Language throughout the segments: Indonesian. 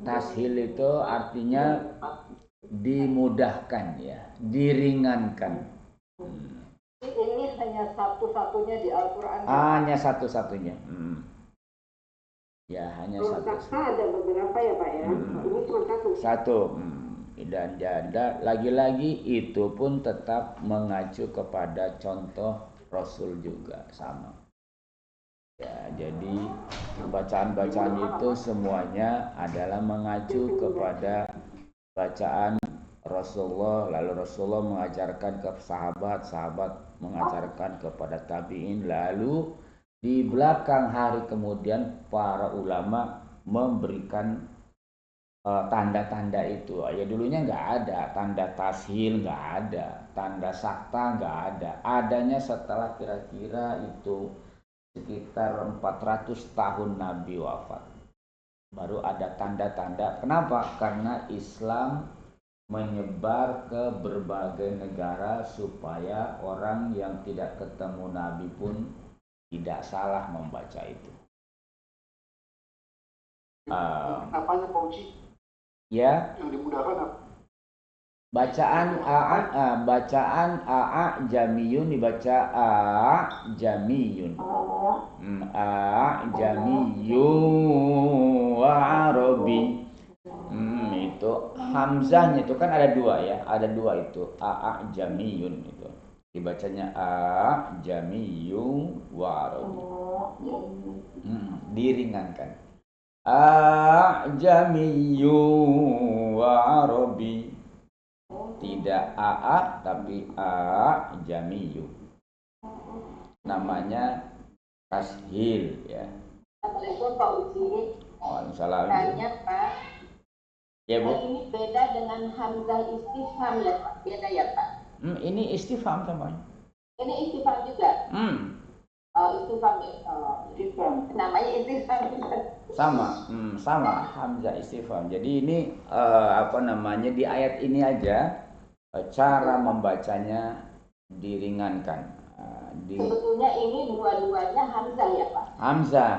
Tashil itu artinya dimudahkan ya, diringankan. Ini hanya satu-satunya di Al-Quran. Hanya satu-satunya. Ya, hanya satu. Ada beberapa ya Pak ya. Ini cuma satu. Satu. Dan lagi-lagi itu pun tetap mengacu kepada contoh Rasul juga sama. Ya, jadi bacaan-bacaan itu semuanya adalah mengacu kepada bacaan Rasulullah, lalu Rasulullah mengajarkan ke sahabat, sahabat mengajarkan kepada tabi'in, lalu di belakang hari kemudian para ulama memberikan tanda-tanda itu. Ya dulunya nggak ada tanda tashil, nggak ada tanda sakta, nggak ada. Adanya setelah kira-kira itu sekitar 400 tahun Nabi wafat, baru ada tanda-tanda. Kenapa? Karena Islam menyebar ke berbagai negara supaya orang yang tidak ketemu Nabi pun tidak salah membaca itu. Apanya Pak Uci? Ya. Yang dimudahkan apa? Bacaan a jamiyun dibaca a jamiyun. A jamiyun wa arabi. Itu hamzahnya itu kan ada dua ya, ada dua itu a jamiyun itu dibacanya a jamiyun wa arabi. Diringankan a jamiyun wa arabi, tidak a tapi a jamiyun, namanya tashil ya. Assalamualaikum Pak Uci. Waalaikumsalam. Tanya Pak. Ya Bu. Ini beda dengan hamzah istifham ya Pak? Beda ya Pak? Ini istifham sama. Ini istifham juga? Istifham ya? Istifham. Namanya istifham juga? Sama hamzah istifham. Jadi ini di ayat ini aja cara membacanya diringankan. Sebetulnya ini dua-duanya hamzah ya Pak? Hamzah.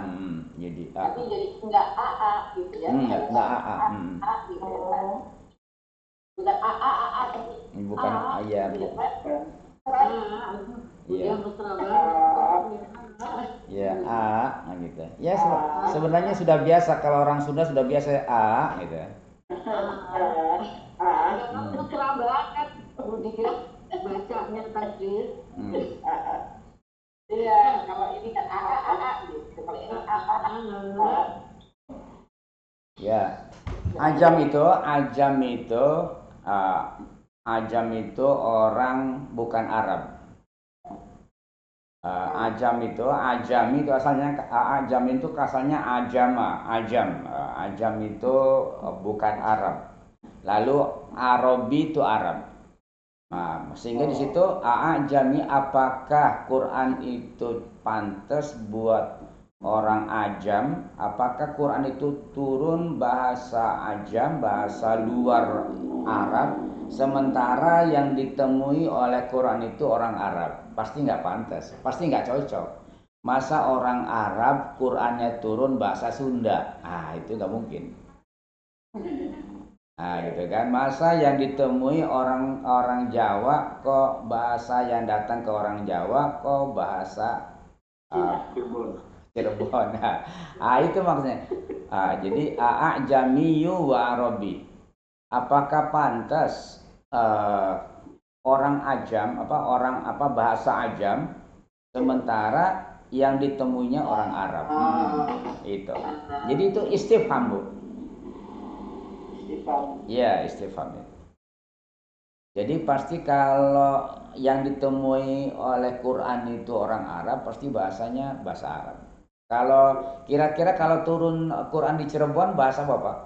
Jadi tapi jadi enggak AA gitu ya. Enggak AA. Gitu ya Pak. Bukan AA tapi bukan ayat. Iya. Ya A gitu. Ya sebenarnya sudah biasa, kalau orang Sunda sudah biasa A gitu. Mesra banget dia bacanya tajwid. Iya, kalau ini kan A gitu. Kalau ini A. Ya. Ajam itu orang bukan Arab. Ajami itu asalnya ajam itu asalnya ajam itu bukan Arab. Lalu Arabi itu Arab. Nah, sehingga di situ ajami, apakah Quran itu pantas buat orang ajam? Apakah Quran itu turun bahasa ajam, bahasa luar Arab, sementara yang ditemui oleh Quran itu orang Arab? Pasti nggak pantas, pasti nggak cocok. Masa orang Arab Qurannya turun bahasa Sunda? Itu nggak mungkin. Gitu kan. Masa yang ditemui orang Jawa kok bahasa yang datang ke orang Jawa kok bahasa Cirebon. Itu maksudnya. Jadi jamiyu wa arabi. Apakah pantas orang ajam bahasa ajam sementara yang ditemuinya orang Arab? Itu. Jadi itu istifham, Bu. Ya, istifham. Jadi pasti kalau yang ditemui oleh Quran itu orang Arab, pasti bahasanya bahasa Arab. Kalau kira-kira kalau turun Quran di Cirebon, bahasa apa, Pak?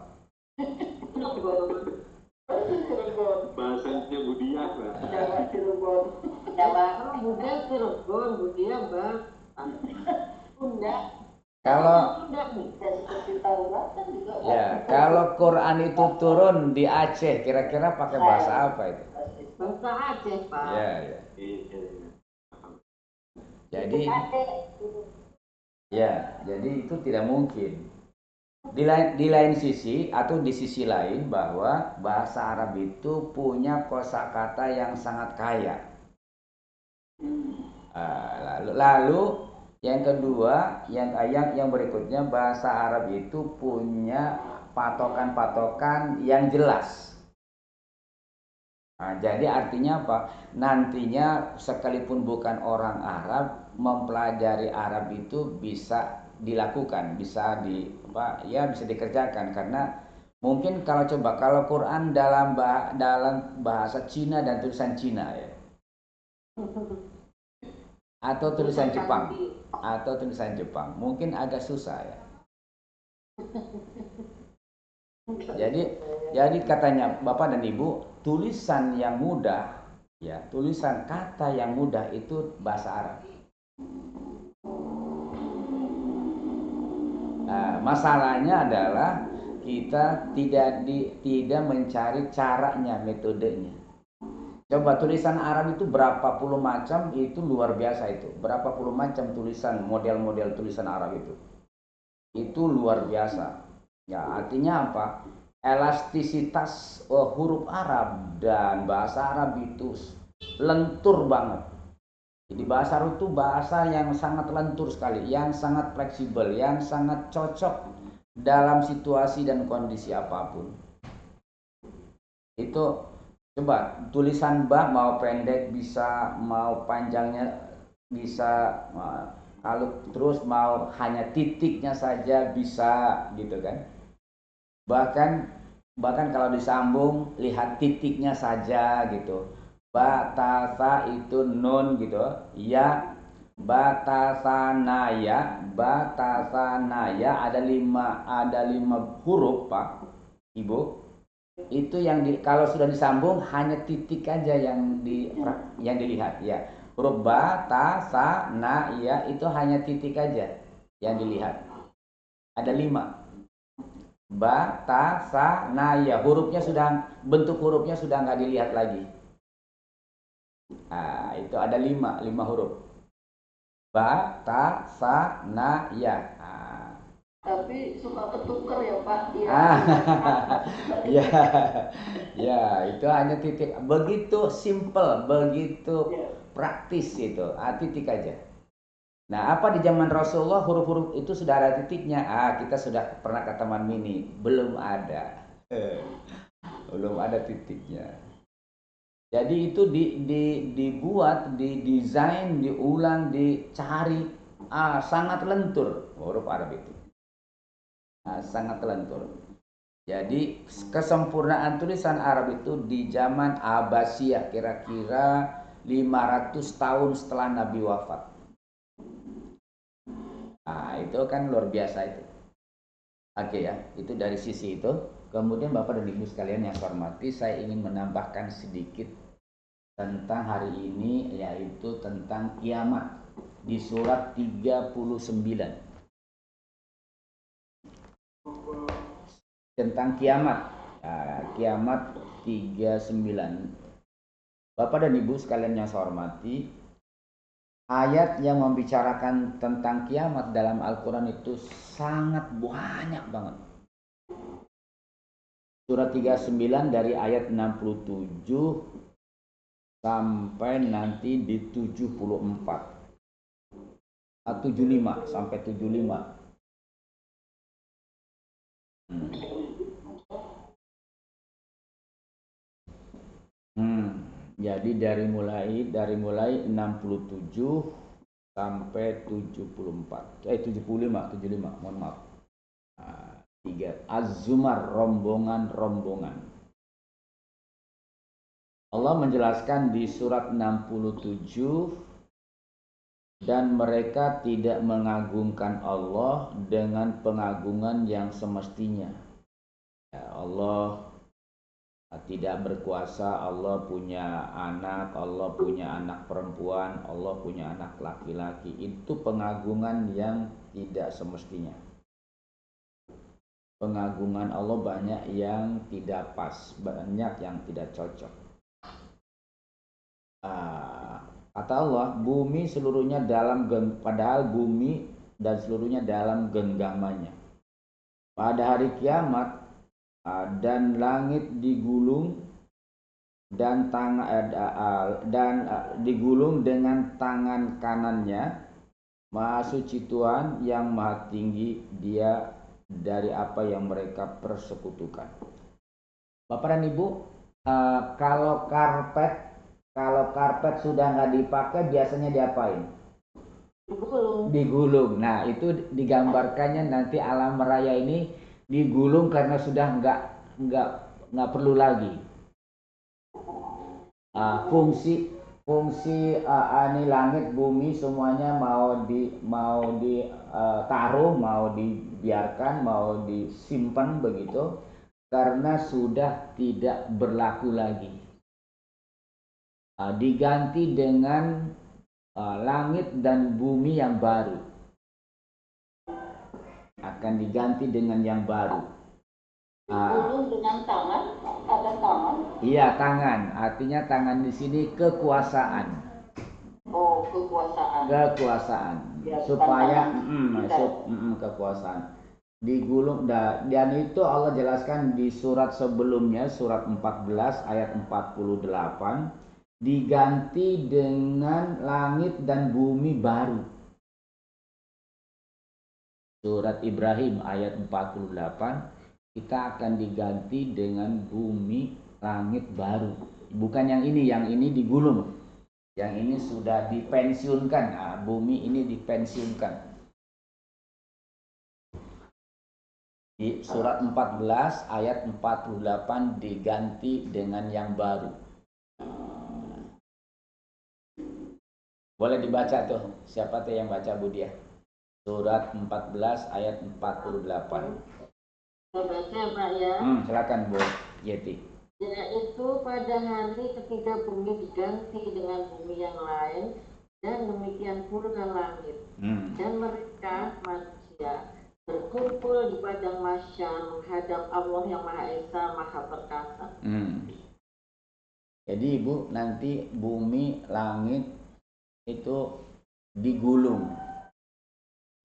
Bahasanya Budiah, Pak. Cirebon. Cirebon, Budiah, Bang. Bunda. Kalau Quran itu turun di Aceh, kira-kira pakai bahasa apa itu? Bahasa Aceh, Pak. Ya. Jadi itu tidak mungkin. Di lain sisi atau di sisi lain bahwa bahasa Arab itu punya kosakata yang sangat kaya. Lalu yang kedua, yang berikutnya, bahasa Arab itu punya patokan-patokan yang jelas. Jadi artinya apa? Nantinya sekalipun bukan orang Arab, mempelajari Arab itu bisa dilakukan, bisa bisa dikerjakan, karena mungkin kalau Quran dalam bahasa Cina dan tulisan Cina ya, atau tulisan Jepang mungkin agak susah ya. Jadi katanya Bapak dan Ibu, tulisan yang mudah ya, tulisan kata yang mudah itu bahasa Arab. Masalahnya adalah kita tidak mencari caranya, metodenya. Coba tulisan Arab itu berapa puluh macam, itu luar biasa itu. Berapa puluh macam tulisan, model-model tulisan Arab itu. Itu luar biasa. Ya, artinya apa? Elastisitas huruf Arab dan bahasa Arab itu lentur banget. Jadi bahasa Arab itu bahasa yang sangat lentur sekali, yang sangat fleksibel, yang sangat cocok dalam situasi dan kondisi apapun. Itu coba tulisan ba mau pendek bisa, mau panjangnya bisa, kalau terus mau hanya titiknya saja bisa gitu kan. Bahkan kalau disambung lihat titiknya saja gitu. Batasa itu nun gitu. Ya batasanaya ada lima huruf Pak Ibu. Itu kalau sudah disambung hanya titik aja yang dilihat ya. Huruf ba, ta, sa, na, ya itu hanya titik aja yang dilihat. Ada 5. Ba, ta, sa, na, ya. Bentuk hurufnya sudah nggak dilihat lagi. Itu ada 5 huruf. Ba, ta, sa, na, ya. Tapi suka ketuker ya Pak. Ya, itu hanya titik. Begitu simple, begitu praktis itu. Titik aja. Nah, apa di zaman Rasulullah huruf-huruf itu sudah ada titiknya? Kita sudah pernah ke Taman Mini, belum ada. Belum ada titiknya. Jadi itu dibuat, didesain, diulang, dicari. Sangat lentur huruf Arab itu. Sangat lentur. Jadi kesempurnaan tulisan Arab itu di zaman Abbasiyah, kira-kira 500 tahun setelah Nabi wafat. Itu kan luar biasa itu. Oke ya, itu dari sisi itu. Kemudian Bapak dan Ibu sekalian yang saya hormati, saya ingin menambahkan sedikit tentang hari ini, yaitu tentang kiamat di surat 39. Tentang kiamat. Kiamat 39. Bapak dan Ibu sekalian yang saya hormati, ayat yang membicarakan tentang kiamat dalam Al-Quran itu sangat banyak banget. Surat 39 dari ayat 67 sampai nanti di 74. 75 sampai 75. Jadi dari mulai 67 sampai 74. 75, mohon maaf. 3. Az-Zumar, rombongan. Allah menjelaskan di surat 67, dan mereka tidak mengagungkan Allah dengan pengagungan yang semestinya. Allah tidak berkuasa, Allah punya anak, Allah punya anak perempuan, Allah punya anak laki-laki. Itu pengagungan yang tidak semestinya. Pengagungan Allah banyak yang tidak pas, banyak yang tidak cocok. Kata Allah, bumi seluruhnya padahal bumi dan seluruhnya dalam genggamannya. pada hari kiamat, dan langit digulung dan digulung dengan tangan kanannya. Maha suci Tuhan yang maha tinggi Dia dari apa yang mereka persekutukan. Bapak dan Ibu, kalau karpet sudah nggak dipakai biasanya diapain? Digulung. Nah, itu digambarkannya nanti alam raya ini digulung karena sudah nggak perlu lagi. Fungsi ini langit bumi semuanya mau ditaruh, mau dibiarkan, mau disimpan begitu karena sudah tidak berlaku lagi. Diganti dengan langit dan bumi yang baru. Akan diganti dengan yang baru. Digulung dengan tangan, ada tangan. Iya, tangan. Artinya tangan di sini kekuasaan. Oh, kekuasaan. Kekuasaan. Ya, supaya kekuasaan. Digulung dan itu Allah jelaskan di surat sebelumnya, surat 14 ayat 48. Diganti dengan langit dan bumi baru. Surat Ibrahim ayat 48, kita akan diganti dengan bumi langit baru. Bukan yang ini digulung. Yang ini sudah dipensiunkan. Bumi ini dipensiunkan. Di surat 14 ayat 48 diganti dengan yang baru. Boleh dibaca tuh. Siapa tuh yang baca, Bu Dia? Surat 14 ayat 48. Saya baca, Pak ya. Silakan Bu Yeti. Yaitu pada hari ketika bumi diganti dengan bumi yang lain, dan demikian pula langit. Dan mereka manusia berkumpul di padang mahsyar menghadap Allah yang Maha Esa, Maha Perkasa. Jadi Ibu, nanti bumi, langit itu digulung,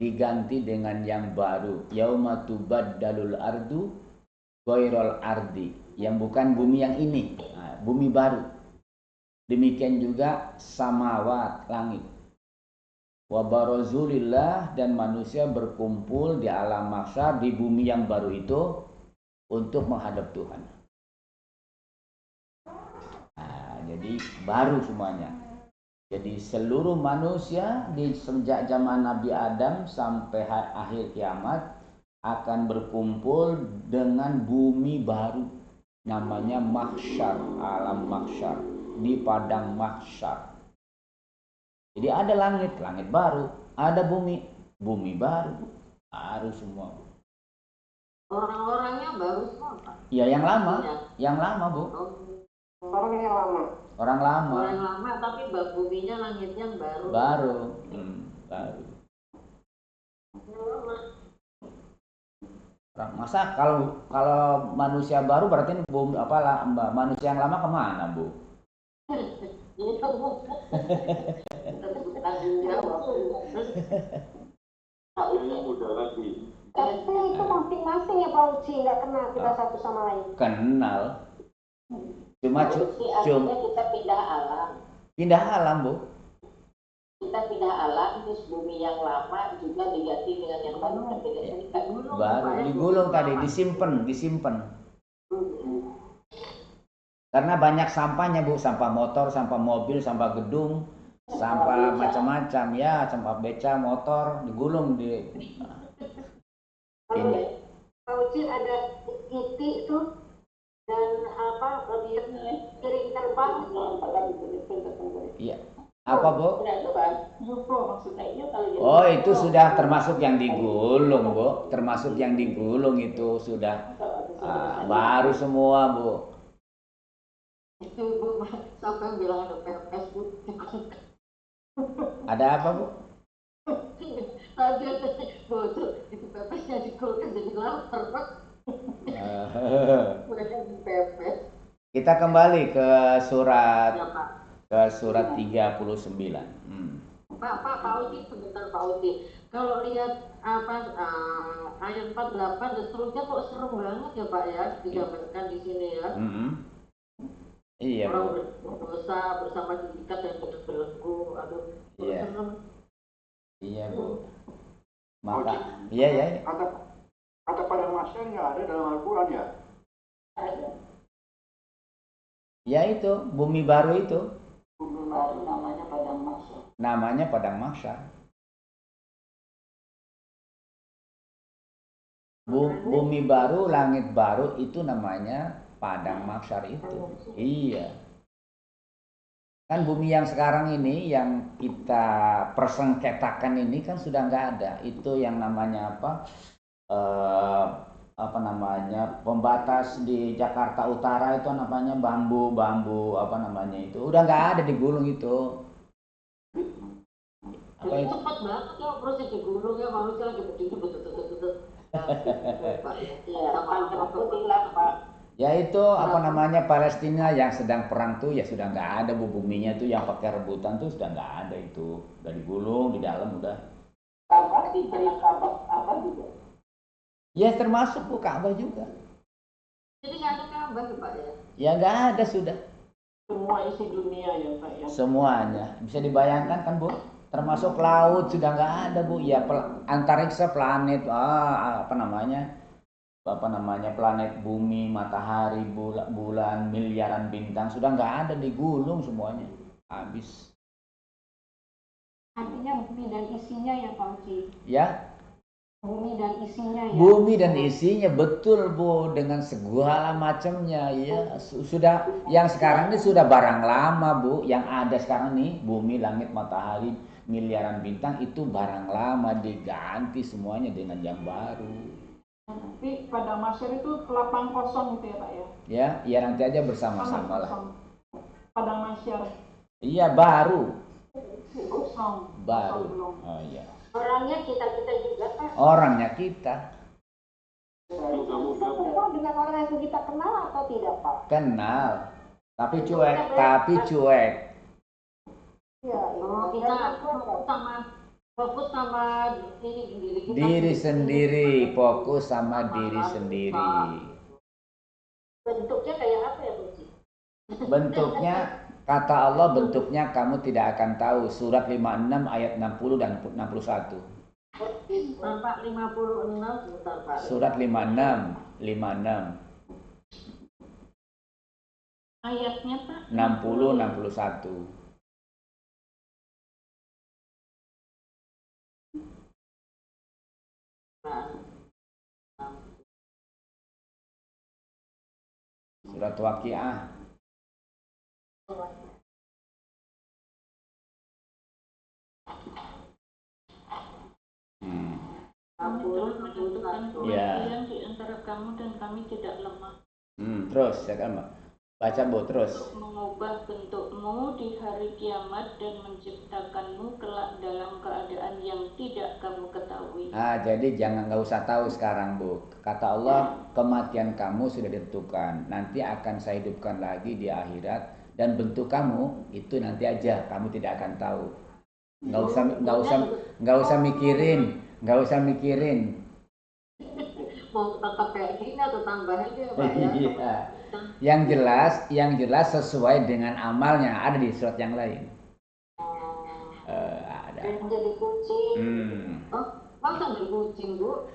diganti dengan yang baru. Yauma tubaddalul ardu ghairul ardi, yang bukan bumi yang ini, bumi baru. Demikian juga samawat, langit. Wa barazulillah, dan manusia berkumpul di alam mahsyar di bumi yang baru itu untuk menghadap Tuhan. Jadi baru semuanya. Jadi seluruh manusia di sejak zaman Nabi Adam sampai akhir kiamat akan berkumpul dengan bumi baru, namanya mahsyar, alam mahsyar, di padang mahsyar. Jadi ada langit baru, ada bumi baru semua. Orang-orangnya baru semua, Pak? Ya, yang lama Bu. Orang yang lama. Orang lama, tapi buminya, langitnya baru. Baru. Masa kalau manusia baru berarti manusia yang lama kemana, Bu? Tapi itu masing-masing ya Pak Uci, nggak kenal kita satu sama lain. Kenal. Cuma kita pindah alam. Pindah alam, Bu. Kita pindah alam, terus bumi yang lama juga diganti dengan yang baru. Baru digulung tadi, disimpan. Karena banyak sampahnya, Bu, sampah motor, sampah mobil, sampah gedung, sampah macam-macam ya, sampah beca, motor digulung di. Ini. Pak Uci ada iti itu dan piring terbang. Iya. Apa, Bu? Oh, itu sudah termasuk yang digulung, Bu. Termasuk yang digulung itu sudah baru semua, Bu. Itu Bu, siapa yang bilang ada PPS, Bu? Ada apa, Bu? Tadi ada itu PPS-nya digulung jadi lapar, Pak. Kita kembali ke surat 39. Pak Uci, sebentar Pak Uci. kalau lihat ayat 48 dan seterusnya kok serem banget ya Pak ya digambarkan di sini ya. Iya orang Bu. berdosa bersama diikat dan berbelenggu, aduh Iya. serem. Iya Bu. Maka iya. Kata padang mahsyar nggak ada dalam Al-Quran ya? Ada. Ya itu bumi baru itu. Bumi baru namanya padang mahsyar. Namanya padang mahsyar. Bumi baru, langit baru itu namanya padang mahsyar itu. Iya. Kan bumi yang sekarang ini yang kita persengketakan ini kan sudah nggak ada. Itu yang namanya apa namanya pembatas di Jakarta Utara itu namanya bambu apa namanya itu udah nggak ada digulung itu. Apa itu? Cepat banget ya proses digulung ya, manusia lagi berdiri betul. Ya itu apa namanya Palestina yang sedang perang tuh ya sudah nggak ada buminya tuh yang pakai rebutan tuh sudah nggak ada itu, udah digulung di dalam udah. Ka'bah diberi Ka'bah juga. Ya termasuk Bu Ka'bah juga. Jadi nggak ada Ka'bah Pak ya? Ya nggak ada sudah. Semua isi dunia ya Pak ya. Semuanya bisa dibayangkan kan Bu? Termasuk laut sudah nggak ada Bu. Ya antariksa planet apa namanya planet bumi, matahari, bulan, miliaran bintang sudah nggak ada digulung semuanya habis. Artinya bumi dan isinya ya Pak Uci. Ya. Bumi dan isinya ya. Bumi dan isinya betul Bu dengan segala macamnya ya sudah yang sekarang ini sudah barang lama Bu yang ada sekarang nih bumi, langit, matahari, miliaran bintang itu barang lama diganti semuanya dengan yang baru. Tapi pada mahsyar itu lapang kosong gitu ya Pak ya? Ya nanti aja bersama-sama lah. Pada mahsyar. Iya baru. Kosong. Baru. Oh iya. Orangnya kita juga Pak. Orangnya kita. Dengan orang yang kita kenal atau tidak Pak? Kenal. Tapi cuek. Ya, kita fokus sama diri sendiri, fokus sama diri sendiri. Bentuknya kayak apa ya Bu? Bentuknya kata Allah bentuknya kamu tidak akan tahu. Surat 56 ayat 60 dan 61. Nampak 56 sebentar Pak. Surat 56. Ayatnya Pak 60 61. Surat Waqiah. Kami telah menentukan kematian di antara kamu dan kami tidak lemah. Terus ya kan Mbak. Baca Bu terus. Untuk mengubah bentukmu di hari kiamat dan menciptakanmu kelak dalam keadaan yang tidak kamu ketahui. Jadi nggak usah tahu sekarang Bu. Kata Allah kematian kamu sudah ditentukan. Nanti akan saya hidupkan lagi di akhirat dan bentuk kamu itu nanti aja kamu tidak akan tahu. Nggak usah mikirin. Mau tetap kayak gini atau tambahan ya Pak ya? Iya. Yang jelas sesuai dengan amalnya ada di surat yang lain. Ada. Yang jadi kucing. Oh, masa jadi kucing Bu?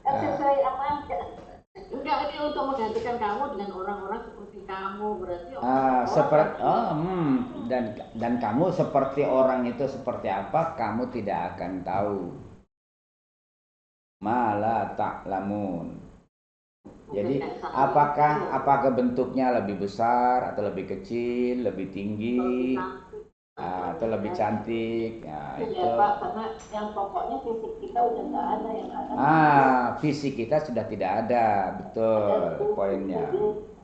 Sesuai amal. Enggak, ini untuk menggantikan kamu dengan orang-orang seperti kamu berarti. Dan kamu seperti orang itu seperti apa kamu tidak akan tahu. Mala ta'lamun. Jadi apakah bentuknya lebih besar atau lebih kecil, lebih tinggi atau lebih cantik? Nah, itu. Ya Pak, karena yang pokoknya fisik kita udah nggak ada yang ada. Fisik kita sudah tidak ada, betul poinnya.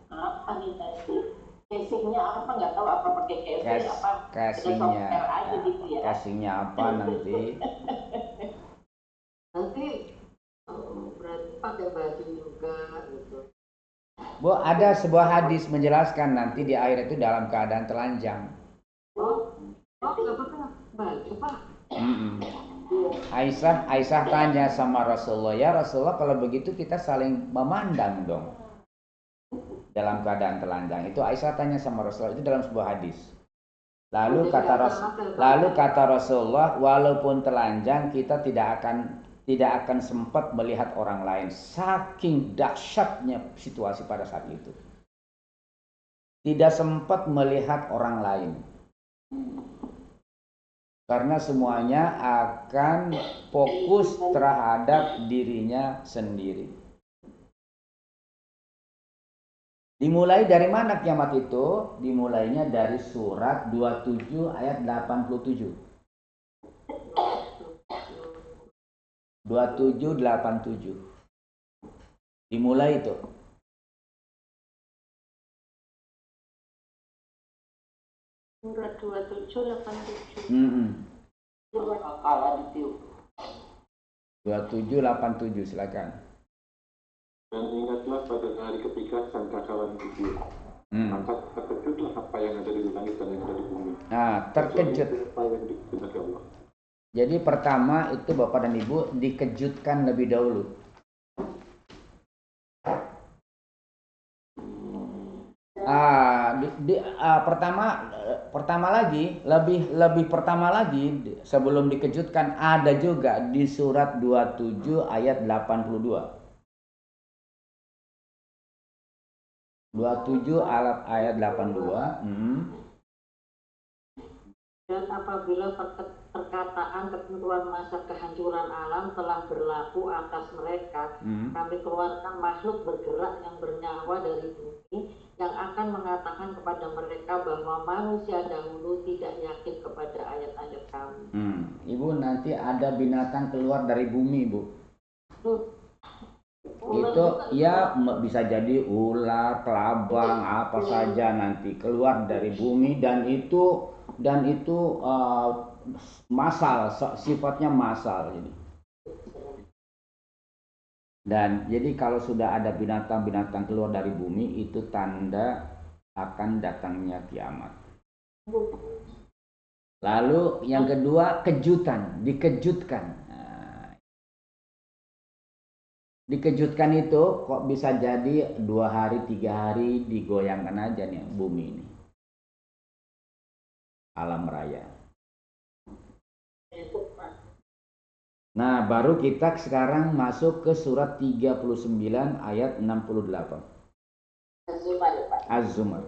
Apa nih tadi? Casingnya apa nggak tahu apa pakai casing apa? Casingnya apa nanti? Nanti berarti pakai baju juga gitu. Bu, ada sebuah hadis menjelaskan nanti di akhir itu dalam keadaan telanjang. Nggak pakai baju Pak. Aisyah tanya sama Rasulullah, ya Rasulullah kalau begitu kita saling memandang dong dalam keadaan telanjang. Itu Aisyah tanya sama Rasulullah, itu dalam sebuah hadis. Lalu kata Rasulullah, walaupun telanjang kita tidak akan sempat melihat orang lain, saking dahsyatnya situasi pada saat itu. Tidak sempat melihat orang lain. Karena semuanya akan fokus terhadap dirinya sendiri. Dimulai dari mana kiamat itu? Dimulainya dari surat 27 ayat 87. 2787. Dimulai itu. Surat 2787. Kalah ditiup. 2787 silakan. Dan ingatlah pada hari ketika sangkakala ditiup. Maka terkejutlah apa yang ada di langit dan yang ada di bumi. Nah, terkejut. Apa yang dikehendaki Allah. Jadi pertama itu Bapak dan Ibu dikejutkan lebih dahulu. Pertama lagi, lebih pertama lagi sebelum dikejutkan ada juga di surat 27 ayat 82. 27 ayat 82. Dan apabila perkataan ketentuan masa kehancuran alam telah berlaku atas mereka, kami keluarkan makhluk bergerak yang bernyawa dari bumi yang akan mengatakan kepada mereka bahwa manusia dahulu tidak yakin kepada ayat-ayat kami. Ibu, nanti ada binatang keluar dari bumi, Bu. Itu ya bisa jadi ular, kelabang, apa saja nanti keluar dari bumi dan itu massal, sifatnya massal ini. Dan jadi kalau sudah ada binatang-binatang keluar dari bumi itu tanda akan datangnya kiamat. Lalu yang kedua kejutan, dikejutkan. Dikejutkan itu kok bisa jadi 2 hari 3 hari digoyangkan aja nih bumi ini. Alam raya. Nah, baru kita sekarang masuk ke surat 39 ayat 68. Az-Zumar.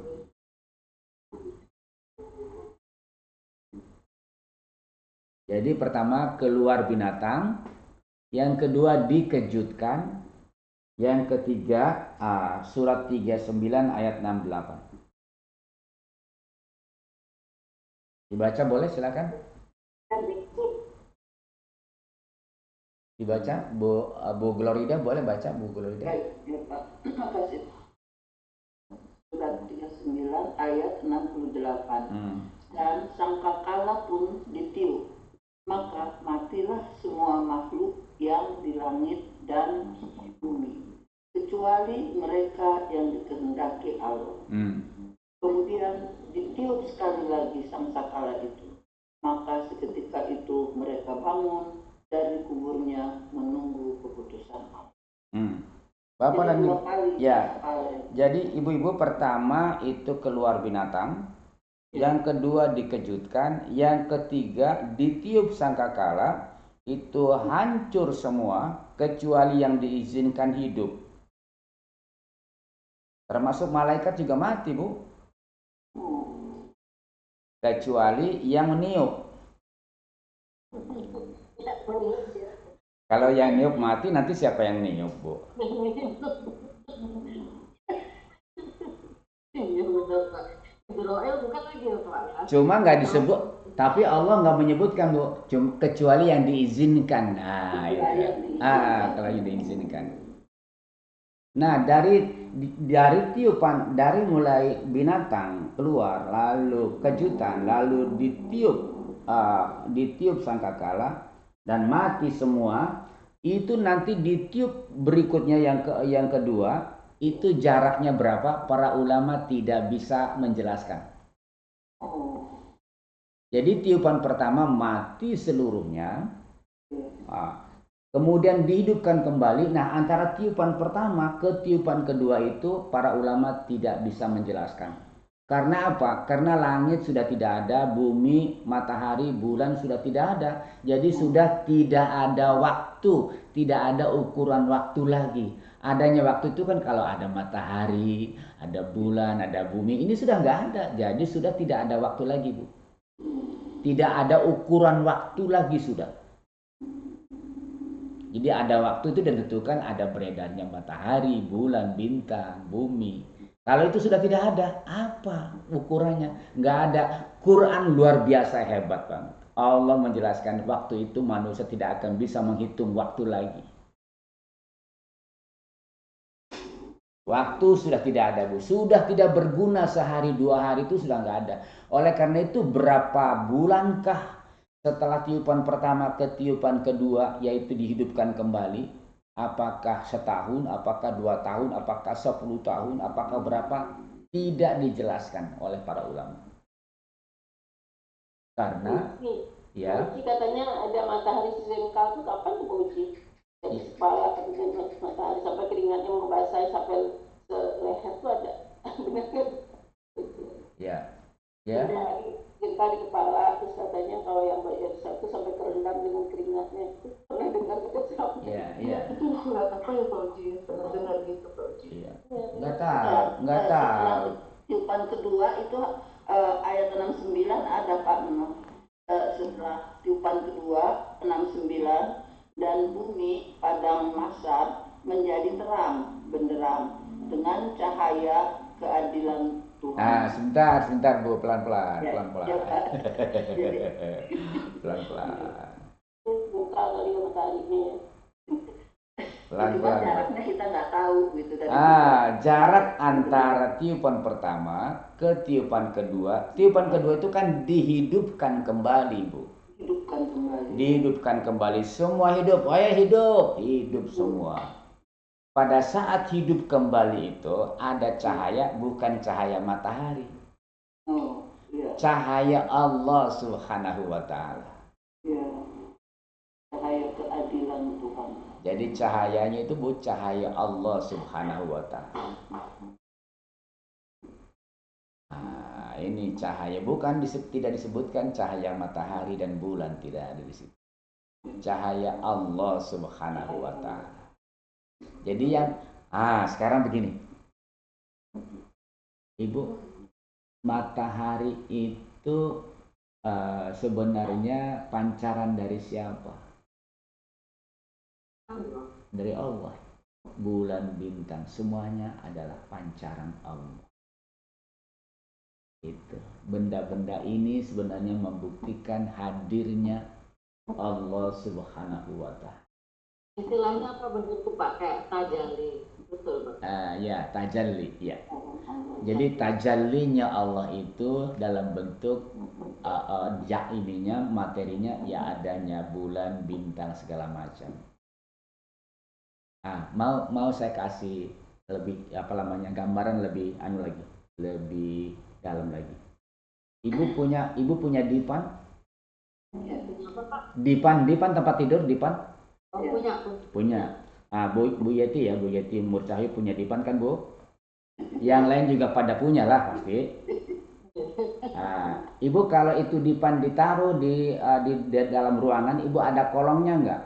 Jadi pertama keluar binatang, yang kedua dikejutkan, yang ketiga surat 39 ayat 68. Dibaca boleh silakan. Dibaca Bu Glorida boleh baca Bu Glorida. Terima kasih. Surat 39 ayat 68. Dan sangkakala pun ditiup, maka matilah semua makhluk yang di langit dan di bumi, kecuali mereka yang dikehendaki Allah. Kemudian ditiup sekali lagi sangkakala itu, maka seketika itu mereka bangun dari kuburnya menunggu keputusan Allah. Bapak dan Ibu, ya. Jadi ibu-ibu pertama itu keluar binatang, yang kedua dikejutkan, yang ketiga ditiup sangkakala, itu hancur semua kecuali yang diizinkan hidup. Termasuk malaikat juga mati, Bu. Kecuali yang meniup. Kalau yang niup mati, nanti siapa yang niup, Bu? Cuma nggak disebut, tapi Allah nggak menyebutkan, Bu. Cuma kecuali yang diizinkan. Nah, itu. Kalau yang diizinkan. Nah, dari tiupan, dari mulai binatang keluar, lalu kejutan, lalu ditiup sangkakala dan mati semua, itu nanti ditiup berikutnya yang kedua, itu jaraknya berapa? Para ulama tidak bisa menjelaskan. Jadi tiupan pertama mati seluruhnya, Nah, kemudian dihidupkan kembali. Nah, antara tiupan pertama ke tiupan kedua itu para ulama tidak bisa menjelaskan. Karena apa? Karena langit sudah tidak ada, bumi, matahari, bulan sudah tidak ada. Jadi sudah tidak ada waktu, tidak ada ukuran waktu lagi. Adanya waktu itu kan kalau ada matahari, ada bulan, ada bumi. Ini sudah nggak ada. Jadi sudah tidak ada waktu lagi, Bu. Tidak ada ukuran waktu lagi sudah. Jadi ada waktu itu ditentukan ada beredarnya matahari, bulan, bintang, bumi. Kalau itu sudah tidak ada, apa ukurannya? Nggak ada. Quran luar biasa hebat banget. Allah menjelaskan waktu itu manusia tidak akan bisa menghitung waktu lagi. Waktu sudah tidak ada, Bu. Sudah tidak berguna sehari dua hari itu sudah nggak ada. Oleh karena itu berapa bulankah setelah tiupan pertama ke tiupan kedua yaitu dihidupkan kembali? Apakah setahun, apakah 2 tahun, apakah 10 tahun, apakah berapa? Tidak dijelaskan oleh para ulama. Karena ya katanya ada matahari sejengkal itu kapan tuh Uci? Dari kepala ke matahari sampai keringatnya membasahi sampai leher tuh ada. Benar kan? Ya. Ya. Jengkal di kepala, terus katanya kalau yang bayar satu sampai kerendam dengan keringatnya itu pernah dengar gitu sama? Iya. Itu nggak apa ya Pak Uji, pernah dengar gitu Pak Uji. Iya. Nggak tahu. Tiupan kedua itu ayat 69 ada Pak memang. Setelah tiupan kedua 69 dan bumi padang mahsyar menjadi terang benderang dengan cahaya keadilan Tuhan. Ah, sebentar Bu, pelan-pelan. Ya, Pelan-pelan. Buka kali mataharinya ya. Pelan-pelan. Jaraknya kita nggak tahu gitu tadi. Jarak antara tiupan pertama ke tiupan kedua. Tiupan kedua itu kan dihidupkan kembali, Bu. Dihidupkan kembali. Semua hidup. Ayo hidup semua. Pada saat hidup kembali itu ada cahaya, bukan cahaya matahari. Cahaya Allah Subhanahu wa ta'ala. Cahaya keadilan Tuhan. Jadi cahayanya itu cahaya Allah Subhanahu wa ta'ala. Nah, ini cahaya, bukan tidak disebutkan cahaya matahari dan bulan, tidak ada di situ. Cahaya Allah Subhanahu wa ta'ala. Jadi yang sekarang begini. Ibu, matahari itu sebenarnya pancaran dari siapa? Dari Allah. Bulan, bintang, semuanya adalah pancaran Allah. Itu. Benda-benda ini sebenarnya membuktikan hadirnya Allah Subhanahu wa ta'ala. Istilahnya apa bentuk Pak? Kayak tajalli, betul Pak? Ya, tajalli, ya. Jadi tajallinya Allah itu dalam bentuk ininya, materinya ya adanya bulan, bintang segala macam. Mau saya kasih lebih gambaran lebih lebih dalam lagi. Ibu punya dipan? Dipan tempat tidur, dipan? Oh, punya. Bu Yeti Murcahyo punya dipan kan Bu? Yang lain juga pada punya lah pasti. Ibu kalau itu dipan ditaruh di dalam ruangan, Ibu ada kolongnya enggak?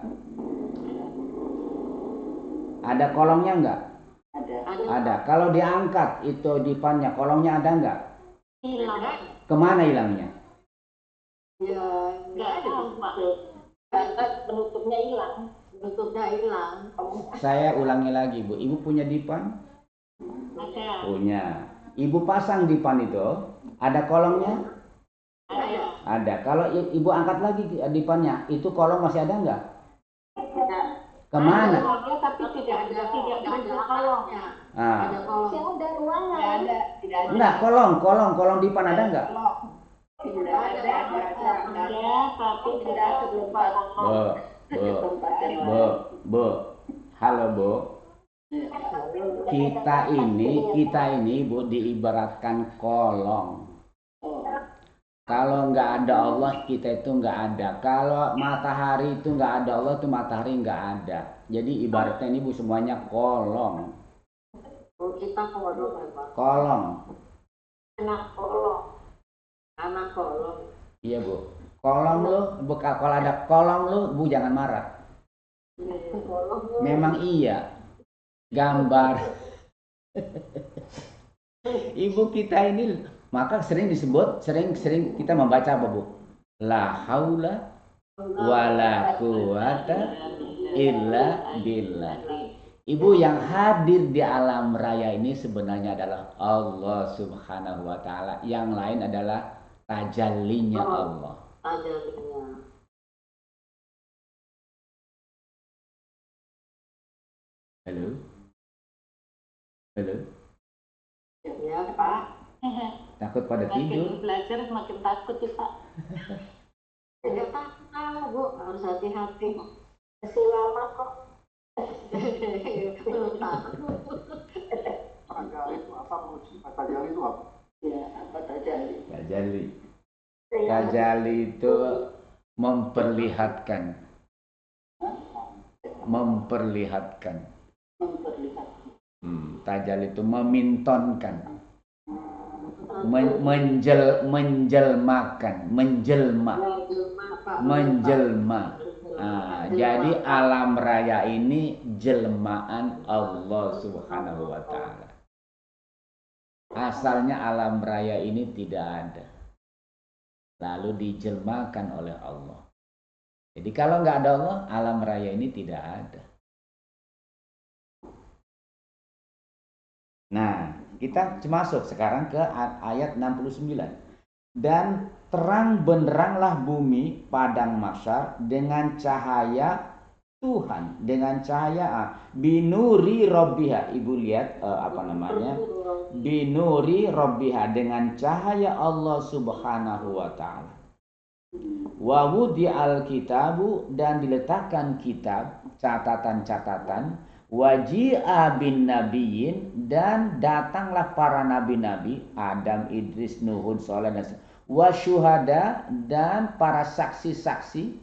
Ada kolongnya enggak? Ada. Kalau diangkat itu dipannya, kolongnya ada enggak? Hilang. Kemana hilangnya? Ya, nggak ada Pak. Penutupnya hilang. Saya ulangi lagi Bu, Ibu punya dipan? Ada. Punya. Ibu pasang dipan itu, ada kolongnya? Ada. Kalau Ibu angkat lagi dipannya, itu kolong masih ada nggak? Kemana? Ada, tapi tidak ada kolongnya. ada kolong. Ada ruangan. Tidak ada. Enggak, kolong dipan ada nggak? Tidak ada, tapi tidak berupa kolong. Bu, halo Bu. Kita ini Bu diibaratkan kolong. Kalau nggak ada Allah, kita itu nggak ada. Kalau matahari itu nggak ada Allah, itu matahari nggak ada. Jadi ibaratnya ini Bu semuanya kolong. Oh, kita kolong ya, Pak. Kolong. Anak kolong. Anak kolong. Iya Bu. Kolong lu, kalau ada kolong lu, Bu jangan marah. Kolong. Memang iya. Gambar. Ibu kita ini maka sering disebut, sering kita membaca apa Bu? La haula wala quwata illa billah. Ibu yang hadir di alam raya ini sebenarnya adalah Allah Subhanahu wa taala. Yang lain adalah tajallinya Allah. Tajallinya. Halo. Halo. Ya, Pak. Takut pada tidur. Belajar semakin takut ya Pak. Ya tahu Bu, harus hati-hati. Masih lama kok. Belum tahu. Tajali itu apa Bu? Tajali itu apa? Ya, apa tajali? Tajalli. Tajalli itu memperlihatkan. Memperlihatkan. Tajalli itu memintonkan. Menjelmakan, menjelma. Jadi alam raya ini jelmaan Allah Subhanahu wa taala. Asalnya alam raya ini tidak ada. Lalu dijelmakan oleh Allah. Jadi kalau nggak ada Allah, alam raya ini tidak ada. Nah, kita masuk sekarang ke ayat 69. Dan terang benderanglah bumi padang mahsyar dengan cahaya Tuhan, dengan cahaya binuri robbiha. Ibu lihat binuri robbiha, dengan cahaya Allah Subhanahu wa taala. Wa wudi'al kitabu, dan diletakkan kitab, catatan-catatan, waji'a bin nabiyyin, dan datanglah para nabi-nabi Adam, Idris, Nuhun, Saleh, dan wa syuhada, dan para saksi-saksi,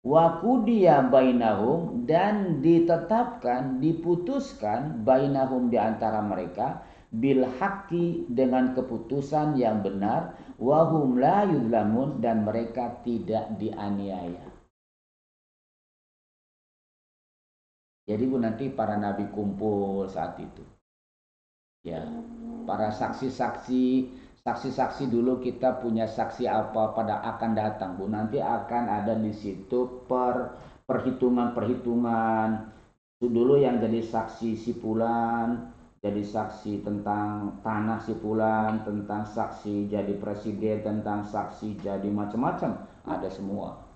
wa qudiya bainahum, dan ditetapkan, diputuskan, bainahum, di antara mereka, bil haqqi, dengan keputusan yang benar, wa hum la yuzlamun, dan mereka tidak dianiaya. Jadi Bu, nanti para nabi kumpul saat itu. Ya, para saksi-saksi dulu kita punya saksi apa pada akan datang Bu. Nanti akan ada di situ perhitungan. Dulu yang jadi saksi sipulan, jadi saksi tentang tanah sipulan, tentang saksi jadi presiden, tentang saksi jadi macam-macam, ada semua.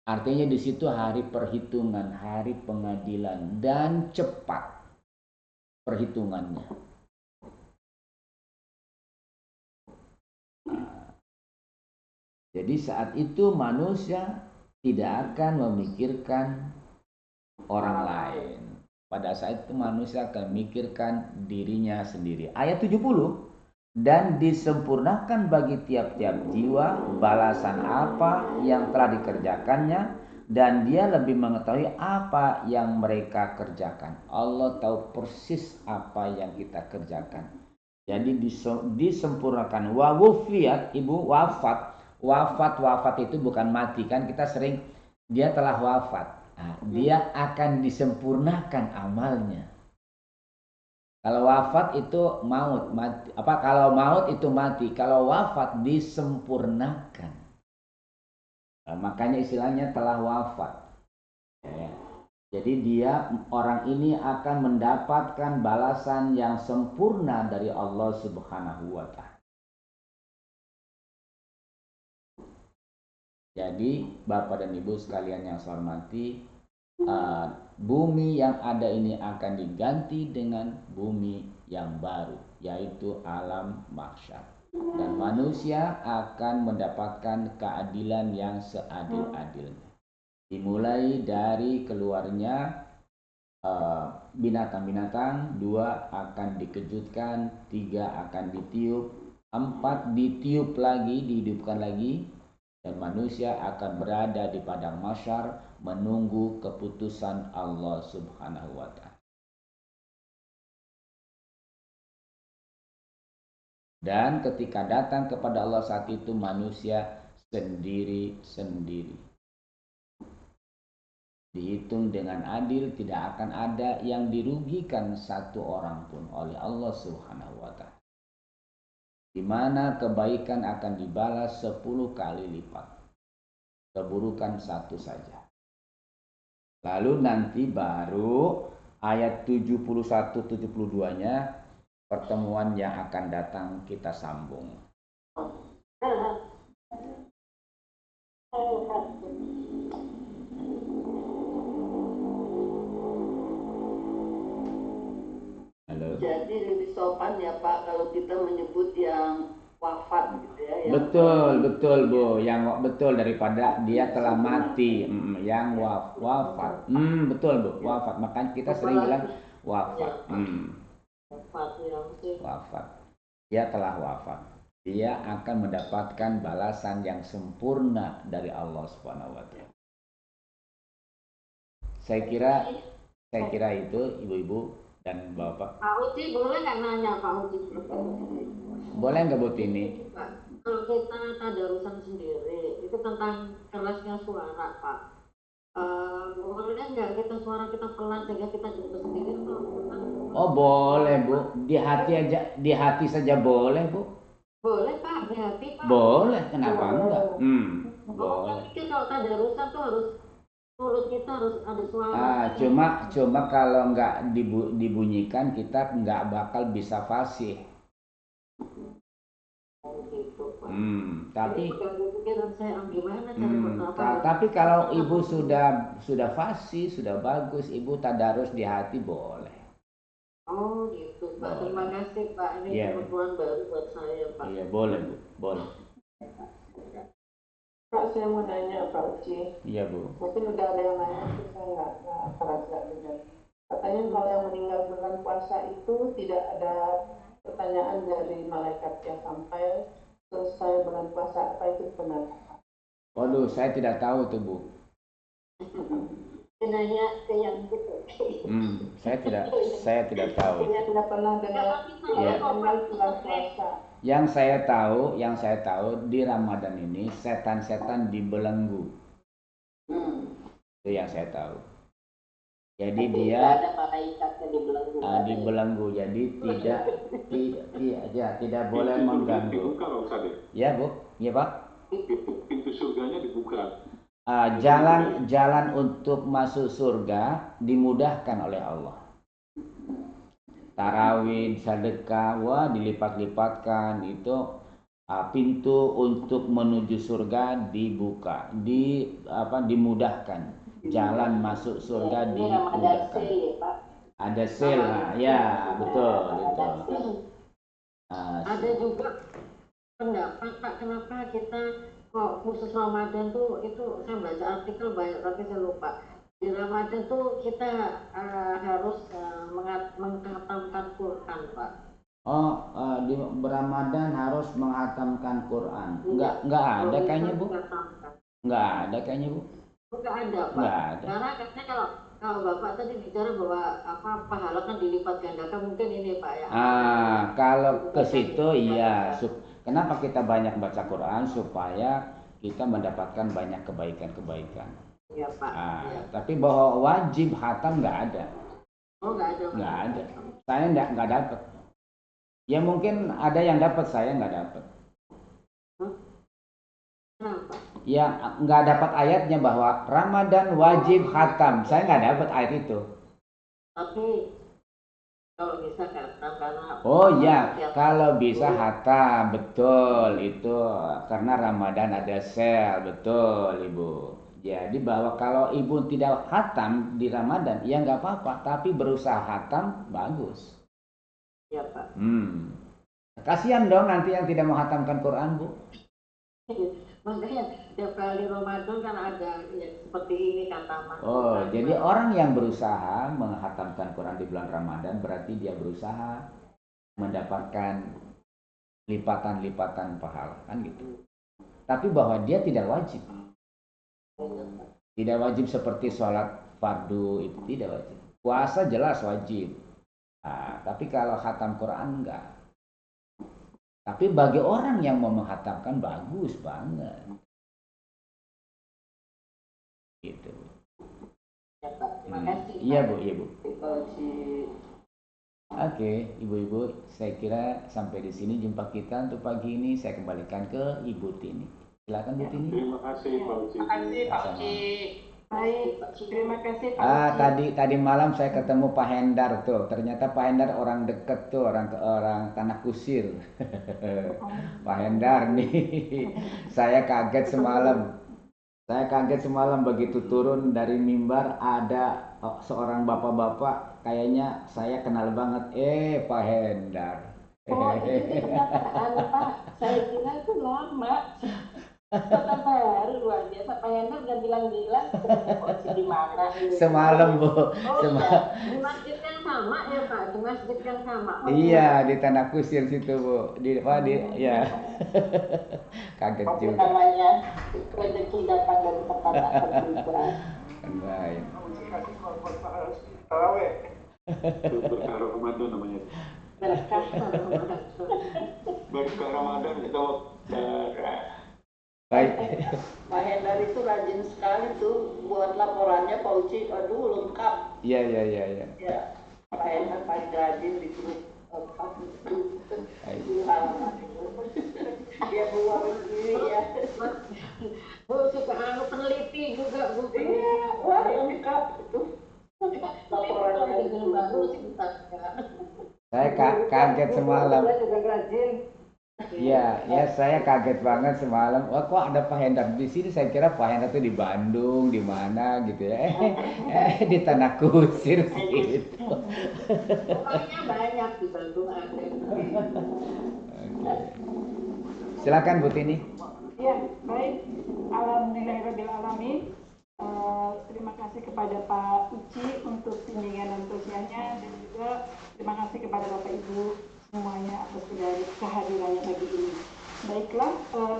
Artinya di situ hari perhitungan, hari pengadilan, dan cepat perhitungannya. Jadi saat itu manusia tidak akan memikirkan orang lain. Pada saat itu manusia akan memikirkan dirinya sendiri. Ayat 70. Dan disempurnakan bagi tiap-tiap jiwa balasan apa yang telah dikerjakannya, dan dia lebih mengetahui apa yang mereka kerjakan. Allah tahu persis apa yang kita kerjakan. Jadi disempurnakan. Wa wufiyat, Ibu, wafat itu bukan mati, kan kita sering dia telah wafat. Nah, dia akan disempurnakan amalnya. Kalau wafat itu maut, mati. Kalau maut itu mati, kalau wafat disempurnakan. Nah, makanya istilahnya telah wafat. Ya. Jadi orang ini akan mendapatkan balasan yang sempurna dari Allah Subhanahu wa taala. Jadi Bapak dan Ibu sekalian yang saya hormati, bumi yang ada ini akan diganti dengan bumi yang baru, yaitu alam mahsyar, dan manusia akan mendapatkan keadilan yang seadil-adilnya, dimulai dari keluarnya binatang-binatang, 2 akan dikejutkan, 3 akan ditiup, 4 ditiup lagi, dihidupkan lagi, dan manusia akan berada di padang mahsyar menunggu keputusan Allah Subhanahu wa Ta'ala. Dan ketika datang kepada Allah saat itu manusia sendiri-sendiri. Dihitung dengan adil, tidak akan ada yang dirugikan satu orang pun oleh Allah Subhanahu wa Ta'ala. Di mana kebaikan akan dibalas 10 kali lipat, keburukan 1 saja. Lalu nanti baru ayat 71-72-nya pertemuan yang akan datang kita sambung. Halo. Jadi lebih sopan ya Pak kalau kita menyebut yang wafat gitu ya. Betul Bu, yang betul daripada dia telah mati, yang wafat. Betul Bu, wafat. Makanya kita sering bilang wafat. Wafat. Dia telah wafat. Dia akan mendapatkan balasan yang sempurna dari Allah Subhanahu wa Ta'ala. Saya kira itu ibu-ibu dan bapak. Pak Uci boleh nggak nanya Pak Uci? Boleh nggak Bu Tini? Kalau kita tadarusan sendiri itu tentang kerasnya suara Pak. Boleh nggak kita suara kita pelan sehingga kita juga sendiri tuh? Oh boleh Bu, di hati saja boleh Bu. Boleh Pak, di hati Pak. Boleh, kenapa enggak? Boleh. Tapi kalau tadarusan tuh harus mulut kita harus ada suara. Cuma kalau nggak dibunyikan kita nggak bakal bisa fasih. Tapi kalau ibu sudah fasih, sudah bagus, ibu tadarus di hati boleh. Oh gitu Pak, terima kasih Pak, ini pengetahuan baru buat saya Pak. Iya boleh Bu, boleh. Pak, saya mau nanya Pak Uci. Iya Bu. Mungkin udah ada yang nanya, saya nggak dengar. Katanya kalau yang meninggal bulan puasa itu tidak ada pertanyaan dari malaikat yang sampai selesai bulan puasa, apa itu benar? Waduh, saya tidak tahu tuh Bu. Nanya ke yang gitu. Saya tidak tahu. Saya tidak pernah dengar bulan puasa. Yang saya tahu di Ramadan ini setan-setan dibelenggu. Itu yang saya tahu. Jadi dia ada malaikatnya dibelenggu. Jadi tidak boleh mengganggu. Ya Bu, ya Pak. Pintu surganya dibuka. Jalan untuk masuk surga dimudahkan oleh Allah. Tarawih, sedekah, dilipat-lipatkan itu pintu untuk menuju surga dibuka, dimudahkan. Jalan masuk surga dimudahkan. Ada sel, ya betul. Ada juga pendapat Pak, kenapa kita kok khusus Ramadan tuh itu saya baca artikel banyak tapi saya lupa. Di Ramadan tuh kita harus menghatamkan Quran Pak. Di Ramadan harus menghatamkan Quran. Enggak ada kayaknya Bu. Enggak ada kayaknya Bu. Enggak ada Pak. Enggak ada. Karena katanya kalau Bapak tadi bicara bahwa pahala kan dilipat gandakan, mungkin ini Pak ya. Kalau ke situ iya. Kenapa kita banyak baca Quran? Supaya kita mendapatkan banyak kebaikan-kebaikan. Iya Pak. Ya. Tapi bahwa wajib khatam nggak ada. Oh nggak ada. Nggak ada. Saya nggak dapat. Ya mungkin ada yang dapat, saya nggak dapat. Kenapa? Ya nggak dapat ayatnya bahwa Ramadan wajib khatam. Saya nggak dapat ayat itu. Tapi kalau bisa khatam karena kalau bisa khatam, betul itu karena Ramadan ada sel, betul Ibu. Jadi bahwa kalau Ibu tidak khatam di Ramadan ya nggak apa-apa, tapi berusaha khatam bagus. Ya Pak. Kasihan dong nanti yang tidak mau khatamkan Quran Bu. Makanya tiap kali Ramadan kan ada ya, seperti ini kata. Jadi orang yang berusaha menghatamkan Quran di bulan Ramadan berarti dia berusaha mendapatkan lipatan-lipatan pahala kan gitu. Tapi bahwa dia tidak wajib. Tidak wajib seperti sholat fardu itu tidak wajib. Puasa jelas wajib. Nah, tapi kalau khatam Quran enggak. Tapi bagi orang yang mau menghatamkan bagus banget. Gitu. Ya, Pak. Terima kasih. Iya Bu, iya Bu. Kalau si Oke, ibu-ibu, saya kira sampai di sini jumpa kita untuk pagi ini. Saya kembalikan ke Ibu Tini. Silakan Bu Tini. Terima kasih Pak Uci. Terima kasih Pak Uci. Baik, terima kasih Pak Uci. Tadi malam saya ketemu Pak Hendar tuh. Ternyata Pak Hendar orang deket tuh, orang Tanah Kusir. Pak Hendar nih. Saya kaget semalam begitu turun dari mimbar ada seorang bapak-bapak, kayaknya saya kenal banget. Pak Hendar. Oh, itu kenyataan Pak. Saya kira itu lama. Kota baru luar biasa. Pak Hendra udah bilang-bilang di mana ini? Semalam Bu. Oh iya, di masjid yang sama ya Pak, di masjid yang sama. Oh, Iya, di Tanah Kusir situ Bu. Ya. Kaget Apa juga. namanya? Rezeki datang dari tempat tak terduga. Baik. Taraweh. Itu berkah Ramadan namanya. Berkah. Berkah Ramadan kita mau Baik. Pak Hendar itu rajin sekali tuh buat laporannya Pak Uci. Aduh lengkap. Iya. Ya, Pak Hendar paling rajin di grup halaman itu. Dia buat sendiri ya. Bu suka peneliti juga Bu. Iya, wah lengkap itu. Laporannya Itu baru sih Saya kaget semalam. juga rajin. Iya, saya kaget banget semalam. Wah, kok ada Pak Hendar di sini? Saya kira Pak Hendar tuh di Bandung, di mana gitu ya. Di Tanah Kusir gitu. Orangnya banyak di Bandung ada. Oke. Silakan Bu Tini. Ya, baik. Alhamdulillahirabbil alamin. Terima kasih kepada Pak Uci untuk bimbingan dan tausiahnya, dan juga terima kasih kepada Bapak Ibu semuanya atas kehadirannya pagi ini. Baiklah,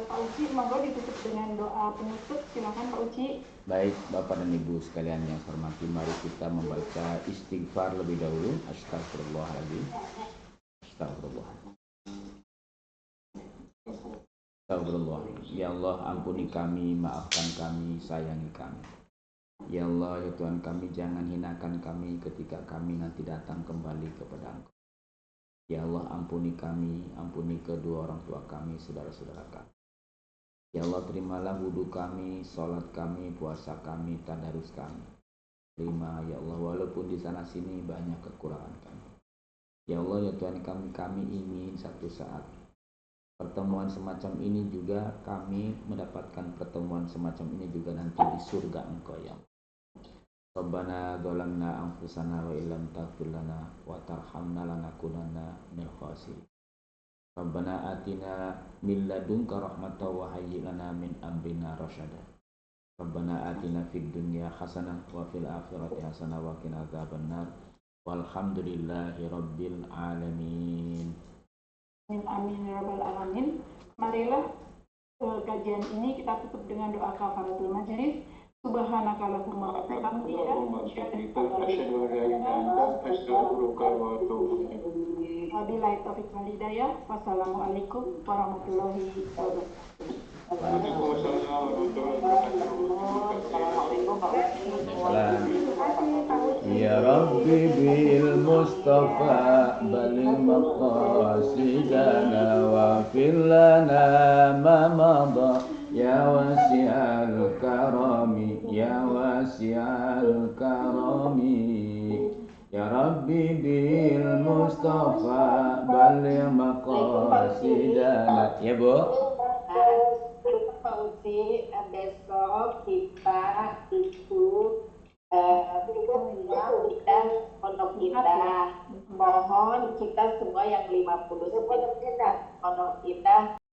Pak Uci, monggo ditutup dengan doa penutup. Silakan Pak Uci. Baik, Bapak dan Ibu sekalian yang saya hormati, mari kita membaca istighfar lebih dahulu. Astagfirullahaladzim. Astagfirullah. Ya Allah, ampuni kami, maafkan kami, sayangi kami. Ya Allah, ya Tuhan kami, jangan hinakan kami ketika kami nanti datang kembali kepada Engkau. Ya Allah, ampuni kami, ampuni kedua orang tua kami, saudara-saudara kami. Ya Allah, terimalah wudhu kami, sholat kami, puasa kami, tadarus kami. Terima ya Allah, walaupun di sana sini banyak kekurangan kami. Ya Allah, ya Tuhan kami ingin satu saat pertemuan semacam ini juga, kami mendapatkan pertemuan semacam ini juga nanti di surga Engkau ya Allah. Rabbana dzalamna anfusana wa illam taghfir lana wa tarhamna lanakunanna minal khasirin. Rabbana atina min ladunka rahmatan wa hayyi lana min amrina rasyada. Rabbana atina fid dunya hasanah wa fil akhirati hasanah wa qina adzabannar. Walhamdulillahi rabbil alamin. Amin ya rabbal alamin. Marilah kajian ini kita tutup dengan doa kafaratul majelis. Subhanakallahumma wa bihamdika wabillahi taufiq wal hidayah. Wassalamualaikum warahmatullahi wabarakatuh. Ya Rabbi bil Mustafa balil maqasidana wa fil lana ma madha ya wasi'al karami ya wasi'al karami. Ya Rabbi bil Mustafa balil maqasidana. Ya Bu. Pak Uci, besok kita itu kita pondok kita mohon kita semua yang 50 pondok kita